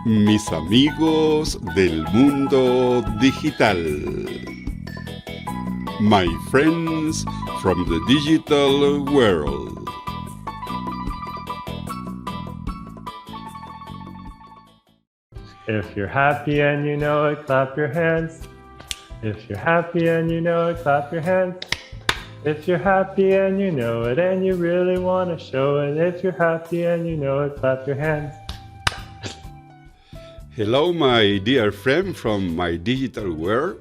Mis amigos del mundo digital. My friends from the digital world. If you're happy and you know it, clap your hands. If you're happy and you know it, clap your hands. If you're happy and you know it and you really want to show it, if you're happy and you know it, clap your hands. Hello, my dear friend from my digital world.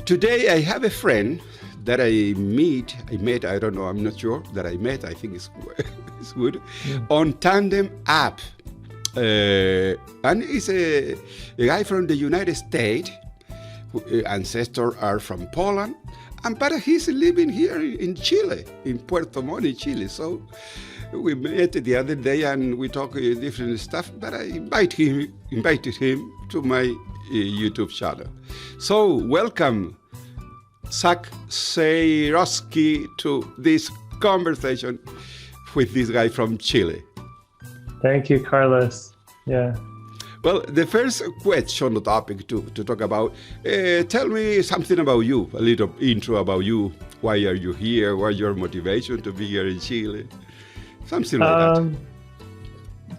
Today I have a friend that I met, I don't know, I'm not sure that I met, I think it's good, on Tandem app. And he's a guy from the United States, ancestors are from Poland, but he's living here in Chile, in Puerto Montt, Chile. So we met the other day and we talked different stuff, but I invited him to my YouTube channel. So welcome, Zack Zaorki, to this conversation with this guy from Chile. Thank you, Carlos. Yeah. Well, the first question, the topic to talk about, tell me something about you, a little intro about you. Why are you here? What's your motivation to be here in Chile? Something like that.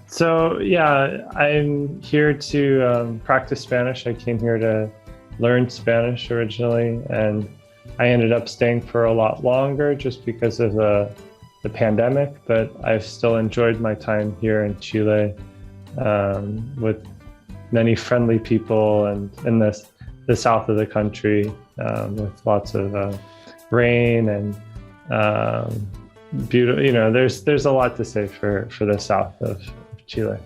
So, yeah, I'm here to practice Spanish. I came here to learn Spanish originally, and I ended up staying for a lot longer just because of the pandemic, but I've still enjoyed my time here in Chile with many friendly people and in the south of the country with lots of rain and beautiful, there's a lot to say for the south of Chile.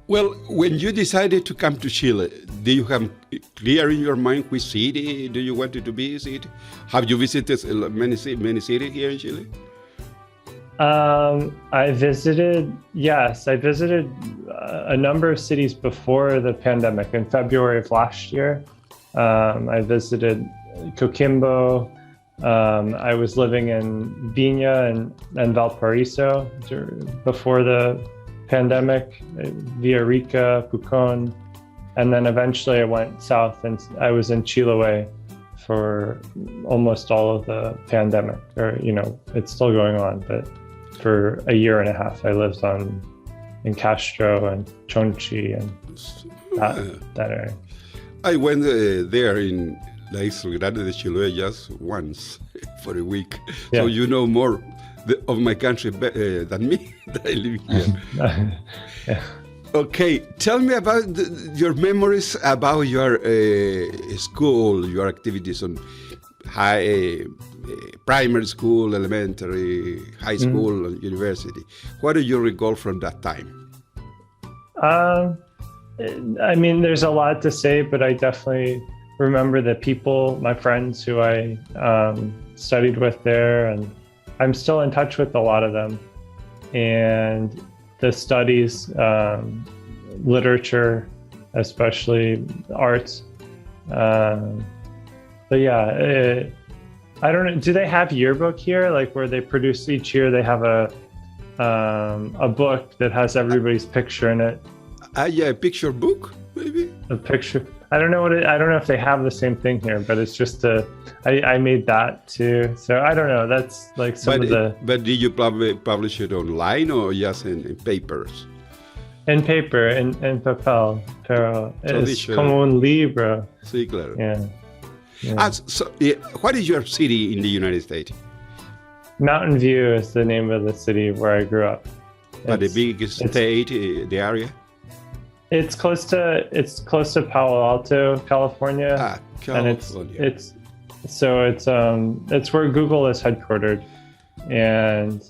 Well, when you decided to come to Chile, do you have clear in your mind which city do you want to visit? Have you visited many cities here in Chile? I visited a number of cities before the pandemic. In February of last year, I visited Coquimbo. I was living in Viña and Valparaiso before the pandemic, Villarrica, Pucón, and then eventually I went south and I was in Chiloé for almost all of the pandemic, it's still going on, but for a year and a half, I lived in Castro and Chonchi and that area. I went there in La Isla Grande de Chiloé just once for a week. Yeah. So you know more of my country than me, that I live here. Yeah. Okay, tell me about your memories about your school, your activities on primary school, elementary, high school, and university. What do you recall from that time? There's a lot to say, but I definitely remember the people, my friends who I studied with there, and I'm still in touch with a lot of them. And the studies, literature, especially arts. But yeah, I don't know. Do they have yearbook here, like where they produce each year? They have a book that has everybody's picture in it. Yeah, a picture book, maybe. A picture. I don't know I don't know if they have the same thing here, but it's just I made that too. So I don't know. That's like But did you publish it online or just in papers? En paper, en papel, pero es como un libro. Sí, claro. Yeah. What is your city in the United States? Mountain View is the name of the city where I grew up. But the biggest state, the area? It's close to Palo Alto, California. California. And it's where Google is headquartered, and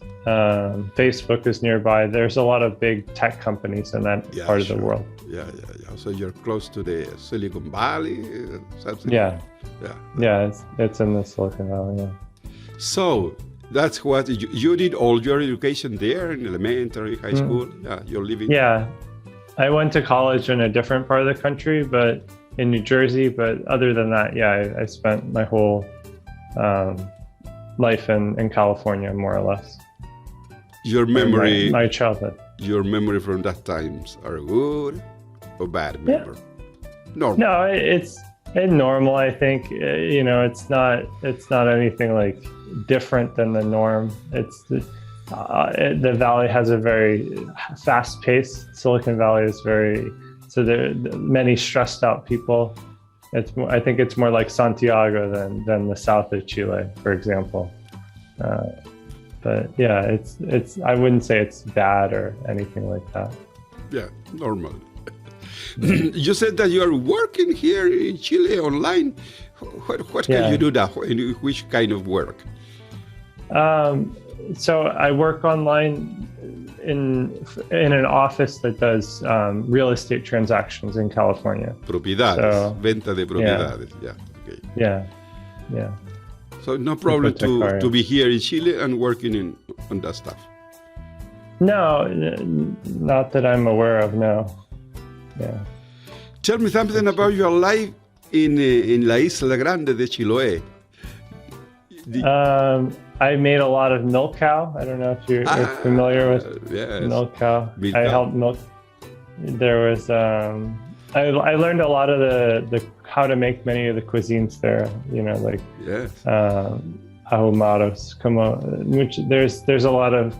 Facebook is nearby. There's a lot of big tech companies in that part of the world. Yeah. So you're close to the Silicon Valley, something. Yeah. It's in the Silicon Valley. Yeah. So that's what you did all your education there in elementary, high school. Yeah, you're living. Yeah, I went to college in a different part of the country, but in New Jersey. But other than that, yeah, I spent my whole life in California, more or less. Your memory, my childhood. your memory from that times are good or bad memory? Normal. No, it's normal. I think it's not anything like different than the norm. It's the Valley has a very fast pace. Silicon Valley is so there are many stressed out people. I think it's more like Santiago than the south of Chile, for example. But yeah, it's I wouldn't say it's bad or anything like that. Yeah, normal. You said that you are working here in Chile online. What can you do that? Which kind of work? So I work online in an office that does real estate transactions in California. Propiedades, venta de propiedades. Yeah. Okay. Yeah. So no problem to be here in Chile and working on that stuff. No, not that I'm aware of. No. Yeah. Tell me something about your life in La Isla Grande de Chiloé. I made a lot of milk cow. I don't know if you're familiar with milk cow. I helped milk. There was I learned a lot of the how to make many of the cuisines there. Like ahumados, which there's a lot of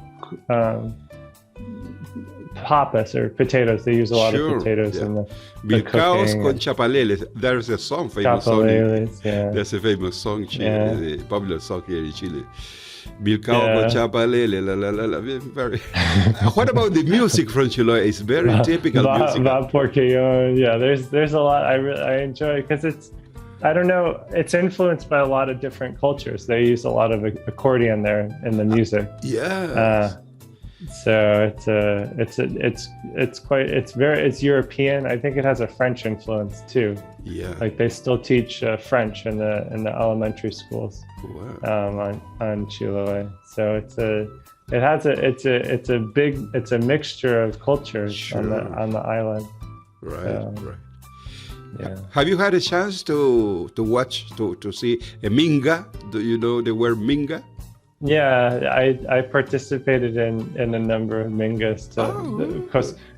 papas or potatoes. They use a lot of potatoes in the Milcaos cooking. con chapaleles. There's a song, famous song. There's a famous song, a popular song here in Chile. Milcao con chapalele, la la la la. Very. What about the music from Chile? It's very typical music. There's a lot I enjoy because I don't know, it's influenced by a lot of different cultures. They use a lot of accordion there in the music. So it's European. I think it has a French influence too. Yeah. Like they still teach French in the elementary schools. Wow. On Chiloé. So it's a mixture of cultures on the island. Right. Yeah. Have you had a chance to watch to see a minga? Do you know the word minga? Yeah, I participated in a number of mingas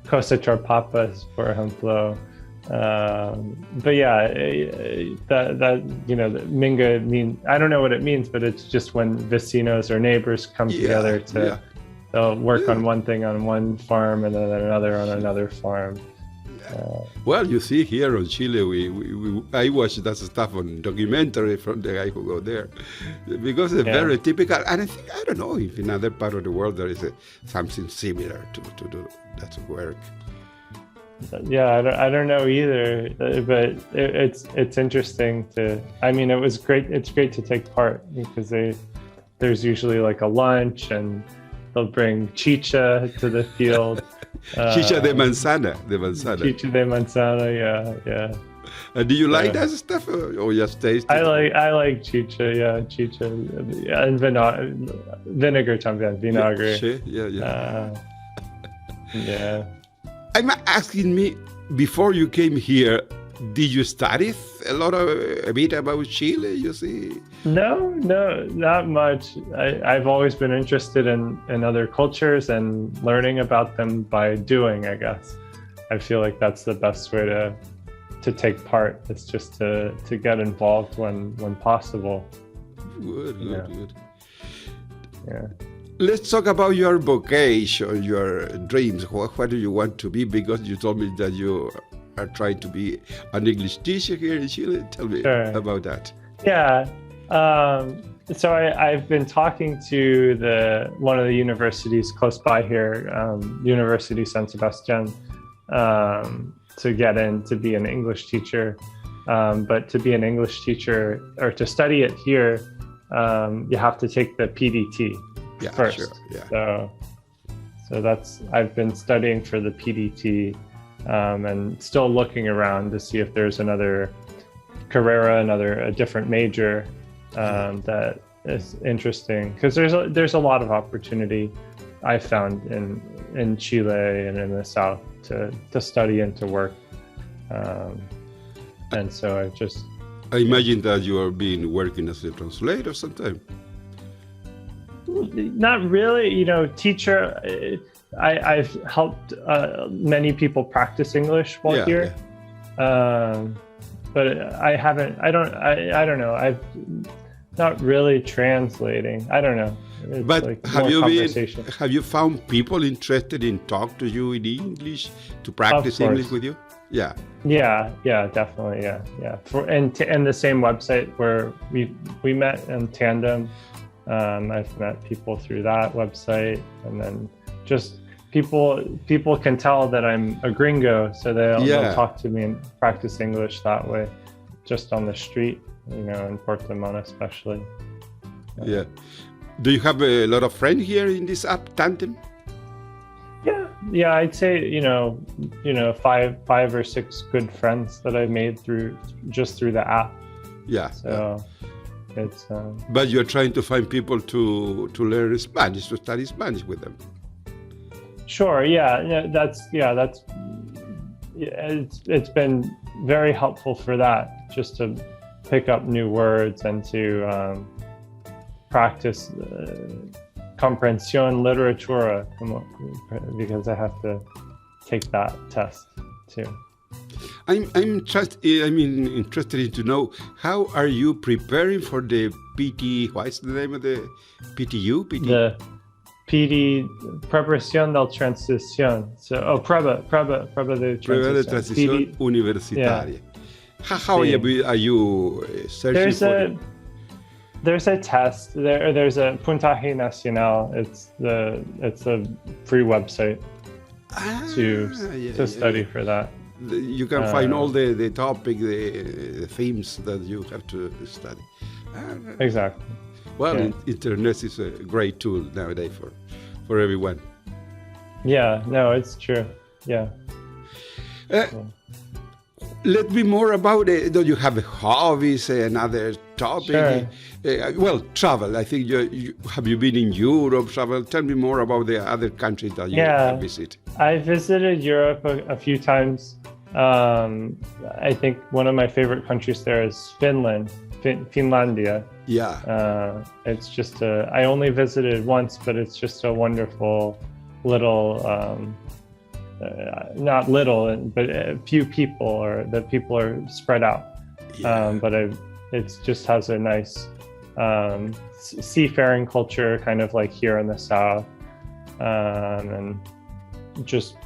Cosecha Papas, for ejemplo. But yeah, that the minga mean, I don't know what it means, but it's just when vecinos or neighbors come together they'll work on one thing on one farm and then another on another farm. Well, you see, here in Chile, I watch that stuff on documentary from the guy who go there, because it's very typical. And I don't know if in other part of the world there is something similar to do that work. Yeah, I don't know either, but it's interesting to. I mean, it was great. It's great to take part because there's usually like a lunch and they'll bring chicha to the field. Chicha de manzana. Chicha de manzana, yeah. Do you like that stuff or just taste it? I like chicha, chicha, and vinegar también, vinagre. Yeah. I'm asking me, before you came here, did you study a bit about Chile, you see? No, not much. I've always been interested in other cultures and learning about them by doing, I guess. I feel like that's the best way to take part. It's just to get involved when possible. Good. Yeah. Let's talk about your vocation, your dreams. What do you want to be? Because you told me that you are trying to be an English teacher here in Chile. Tell me about that. Yeah. So I've been talking to one of the universities close by here, University San Sebastian, to get in to be an English teacher. But to be an English teacher or to study it here, you have to take the PDT first. Sure, yeah. So I've been studying for the PDT and still looking around to see if there's another carrera, a different major that is interesting, because there's a lot of opportunity I found in Chile and in the South to study and to work, and so I imagine that you are working as a translator sometime. Not really. Teacher. I've helped many people practice English while here, but I haven't. I don't know. I've not really translating. I don't know. It's but like have you found people interested in talk to you in English, to practice English with you? Yeah. Yeah, definitely. Yeah. And the same website where we met in tandem. I've met people through that website, and then just people can tell that I'm a gringo, so they'll talk to me and practice English that way, just on the street, in Portimão especially. Yeah. Do you have a lot of friends here in this app, Tandem? Yeah, I'd say, 5 or 6 good friends that I made through the app. Yeah. So it's. But you're trying to find people to learn Spanish, to study Spanish with them. Sure. Yeah. It's been very helpful for that, just to pick up new words and to practice comprensión literatura, because I have to take that test too. I'm interested to know, how are you preparing for the PT? What is the name of the PTU? The PD, preparación de transición. So, prueba de transición universitaria. Yeah. How are you searching for it? There's a test. There's a Puntaje Nacional. It's a free website to study for that. You can find all the topic, the themes that you have to study. Exactly. Well, internet is a great tool nowadays for everyone. Yeah. No, it's true. Yeah. Let me more about it. Do you have hobbies and other topic? Sure. Travel. I think have you been in Europe? Travel. Tell me more about the other countries that you have visited. I visited Europe a few times. I think one of my favorite countries there is Finlandia. Yeah. It's just I only visited once, but it's just a wonderful little. Not little, but a few people, or the people are spread out. Yeah. But it just has a nice seafaring culture, kind of like here in the south, and just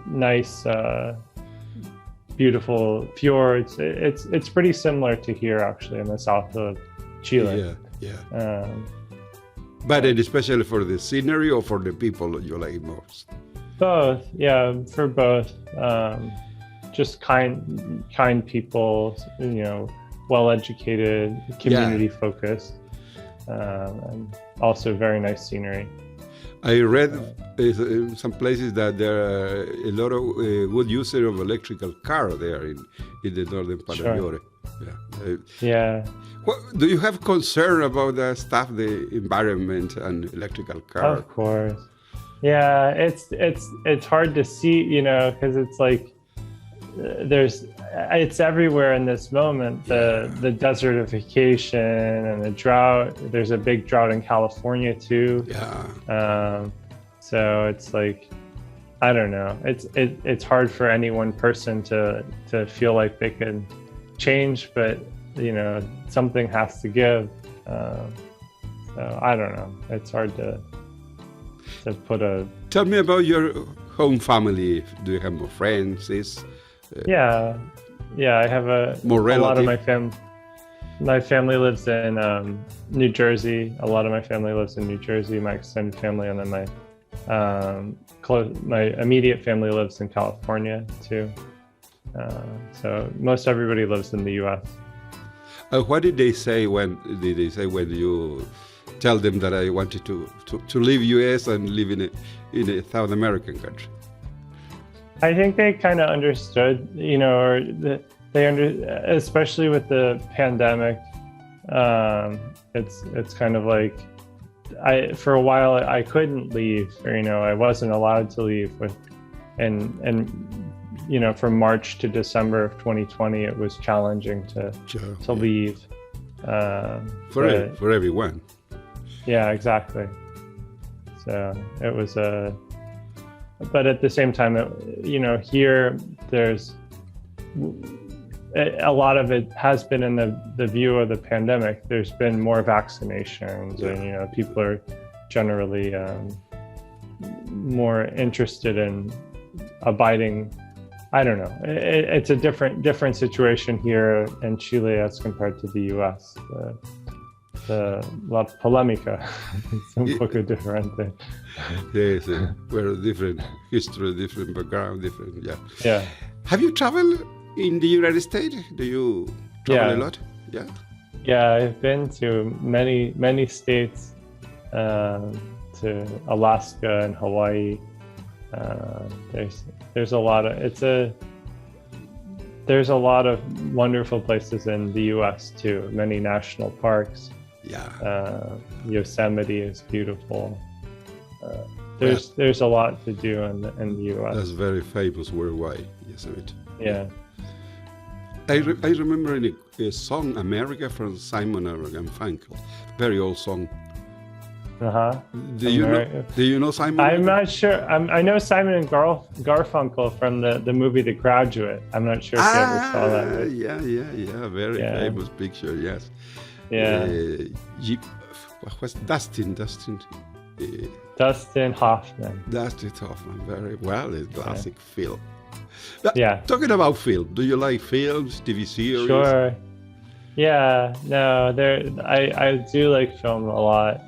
nice, beautiful fjords. It's pretty similar to here, actually, in the south of Chile. Yeah. But especially for the scenery or for the people you like most? Both, for both. Just kind people, well-educated, community-focused, and also very nice scenery. I read in some places that there are a lot of good users of electrical car there in the northern part of Europe. Yeah. Do you have concern about that stuff, the environment and electrical car? Of course. Yeah, it's hard to see, because it's like it's everywhere in this moment. The desertification and the drought. There's a big drought in California too. Yeah. So it's like, I don't know. It's hard for any one person to feel like they can change, but something has to give. So I don't know. It's hard to put a. Tell me about your home family. Do you have more friends? Yeah. I have a lot of my family. My family lives in New Jersey. A lot of my family lives in New Jersey. My extended family, and then my immediate family lives in California too. So most everybody lives in the U.S. What did they say when you tell them that I wanted to leave U.S. and live in a South American country? I think they kind of understood, especially with the pandemic. It's kind of like for a while I couldn't leave, or I wasn't allowed to leave and from March to December of 2020 it was challenging to leave. For everyone. Yeah, exactly. So it was but at the same time, here there's a lot of it has been in the view of the pandemic. There's been more vaccinations, and people are generally more interested in abiding. I don't know. It's a different situation here in Chile as compared to the U.S. La polémica es un poco diferente. Yes, we're different history, different background, different. Yeah. Yeah. Have you traveled in the United States? Do you travel a lot? Yeah. Yeah, I've been to many states, to Alaska and Hawaii. There's a lot of wonderful places in the U.S. too. Many national parks. Yeah. Yosemite is beautiful. There's a lot to do in the U.S. That's very famous worldwide. Yosemite. Yeah. I remember a song, America, from Simon and Garfunkel. Very old song. Do you know Simon? I'm not sure. I know Simon and Garfunkel from the movie The Graduate. I'm not sure if you ever saw that. Yeah. Very famous picture. Yes. Yeah. What was Dustin Hoffman. Dustin Hoffman. Very well. A classic film. Yeah. Talking about film, do you like films, TV series? Sure. Yeah. No. I do like film a lot.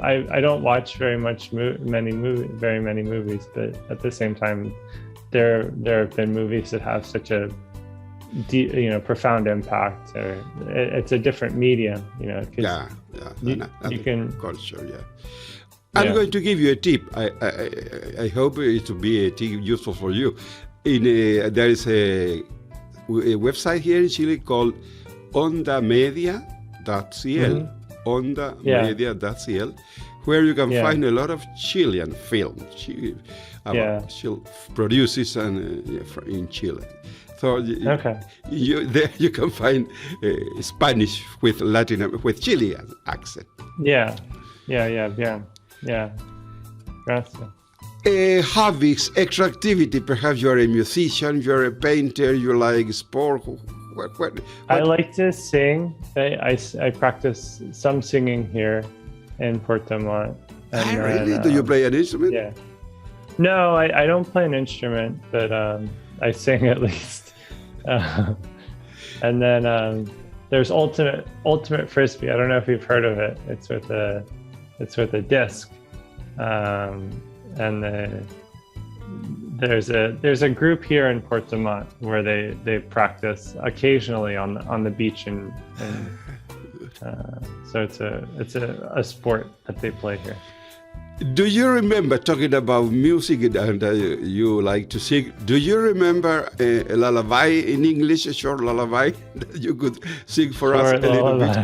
I don't watch very many movies, but at the same time, there have been movies that have such a profound impact. Or it's a different medium, You can culture. Yeah. I'm going to give you a tip. I hope it will be a tip useful for you. There is a website here in Chile called ondamedia.cl. ondamedia.cl, where you can find a lot of Chilean films produced in Chile. So there you can find Spanish with Chilean accent. Yeah. Gracias. Hobbies, extra activity. Perhaps you're a musician, you're a painter, you like sport. What? I like to sing. I practice some singing here in Puerto Montt. Really? Do you play an instrument? Yeah. No, I don't play an instrument, but I sing at least. And then there's ultimate frisbee. I don't know if you've heard of it. It's with a disc, and there's a group here in Puerto Montt where they practice occasionally on the beach, and so it's a sport that they play here. Do you remember, talking about music and you like to sing, do you remember a lullaby in English, a short lullaby that you could sing for us a little bit?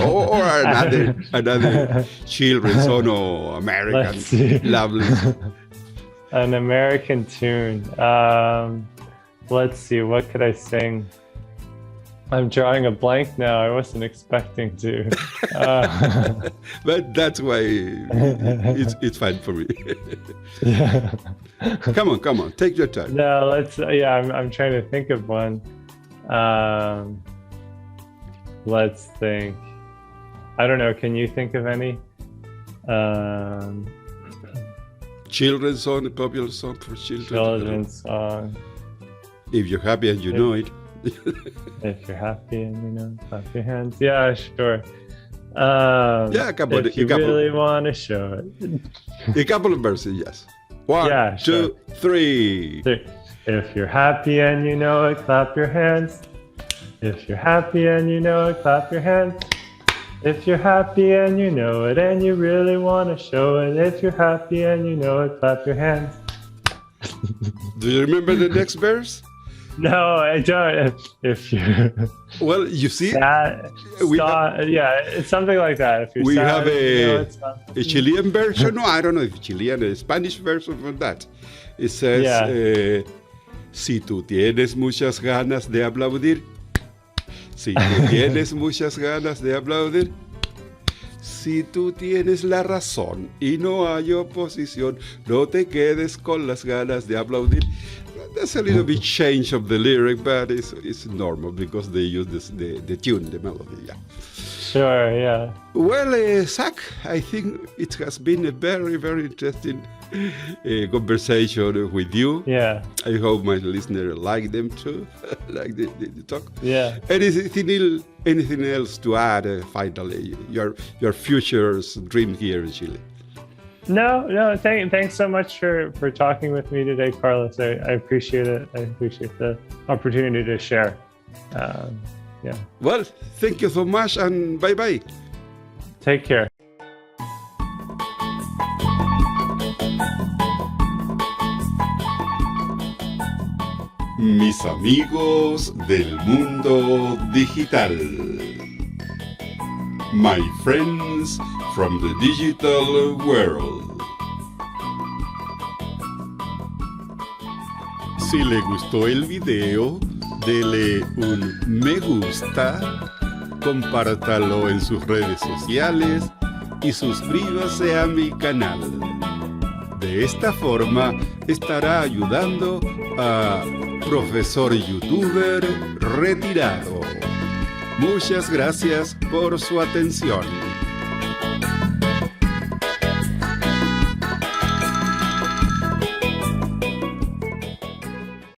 Or another children's song or American lovely. An American tune. Let's see, what could I sing? I'm drawing a blank now. I wasn't expecting to. But that's why it's fine for me. Yeah. Come on, take your time. No, I'm trying to think of one. Let's think. I don't know. Can you think of any? Children's song, a popular song for children. Children's song. If you're happy and you know it. If you're happy and you know, clap your hands. Yeah, sure. A couple. If you really want to show it. A couple of verses, yes. One, two, three. If you're happy and you know it, clap your hands. If you're happy and you know it, clap your hands. If you're happy and you know it, and you really want to show it. If you're happy and you know it, clap your hands. Do you remember the next verse? No, I don't. If you well, you see, it's something like that. If you're have a Chilean version. No, I don't know if Chilean, a Spanish version of that. It says, si tú tienes muchas ganas de aplaudir, si tú tienes muchas ganas de aplaudir, Si tú tienes la razón y no hay oposición, no te quedes con las ganas de aplaudir. There's a little bit change of the lyric, but it's normal because they use the tune, the melody. Yeah. Sure, yeah. Well, Zack, I think it has been a very, very interesting conversation with you. Yeah. I hope my listeners like them too, like the talk. Yeah. Anything else to add finally? Your future's dream here in Chile. No. Thanks so much for talking with me today, Carlos. I appreciate it. I appreciate the opportunity to share. Yeah. Well, thank you so much and bye-bye. Take care. Mis amigos del mundo digital. My friends from the digital world. Si le gustó el video, dele un me gusta, compártalo en sus redes sociales y suscríbase a mi canal. De esta forma estará ayudando a Profesor Youtuber Retirado. Muchas gracias por su atención.